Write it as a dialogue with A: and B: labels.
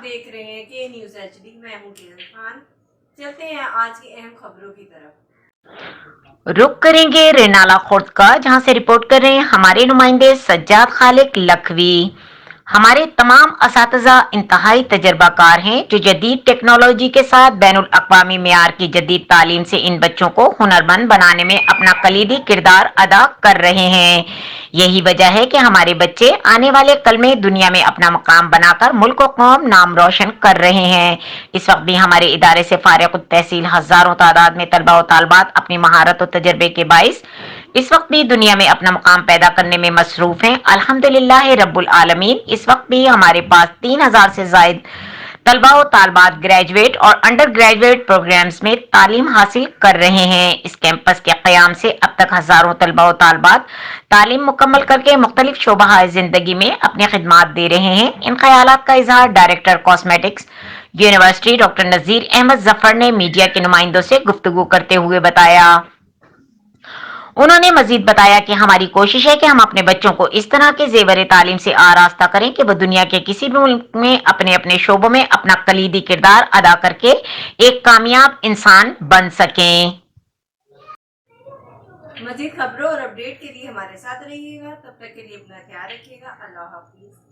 A: देख रहे हैं के न्यूज़ HD। मैं हूं केजल खान। चलते हैं आज की अहम खबरों की तरफ।
B: रुक करेंगे रेनाला खुर्द का, जहां से रिपोर्ट कर रहे हैं हमारे नुमाइंदे सज्जाद खालिक लखवी। हमारे तमाम असातिज़ा इंतहाई तजर्बाकार हैं, जो जदीद टेक्नोलॉजी के साथ बैनुल अक़वामी मेयार की जदीद तालीम से इन बच्चों को हुनरमंद बनाने में अपना कलीदी किरदार अदा कर रहे हैं। यही वजह है कि हमारे बच्चे आने वाले कल में दुनिया में अपना मकाम बनाकर मुल्क और कौम नाम रोशन कर रहे हैं। इस वक्त भी हमारे इदारे से फारिग तहसील हजारों तादाद में तलबा और तालबात अपनी महारत और तजर्बे के बाइस इस वक्त भी दुनिया में अपना मुकाम पैदा करने में मसरूफ हैं। अल्हम्दुलिल्लाह रब्बुल आलमीन। इस वक्त भी हमारे पास 3000 से ज्यादा तलबा और तालबात ग्रेजुएट और अंडर ग्रेजुएट प्रोग्राम्स में तालीम हासिल कर रहे हैं। इस कैंपस के क़याम से अब तक हजारों तलबा और तालबात तालीम मुकम्मल करके मुख्तलिफ शोबा जिंदगी में अपनी खिदमात दे रहे हैं। इन ख्यालात का इजहार director cosmetics university doctor Nazir Ahmad Zafar ने मीडिया के नुमाइंदों से गुफ्तगू करते हुए बताया। उन्होंने मजीद बताया कि हमारी कोशिश है कि हम अपने बच्चों को इस तरह के जेवर तालीम से आरास्ता करें कि वो दुनिया के किसी भी मुल्क में अपने अपने शोबों में अपना कलीदी किरदार अदा करके एक कामयाब इंसान बन सकें।
A: मजीद खबरों और अपडेट के लिए हमारे साथ रहिएगा। तब तक के लिए अपना ख्याल रखिएगा। अल्लाह हाफिज।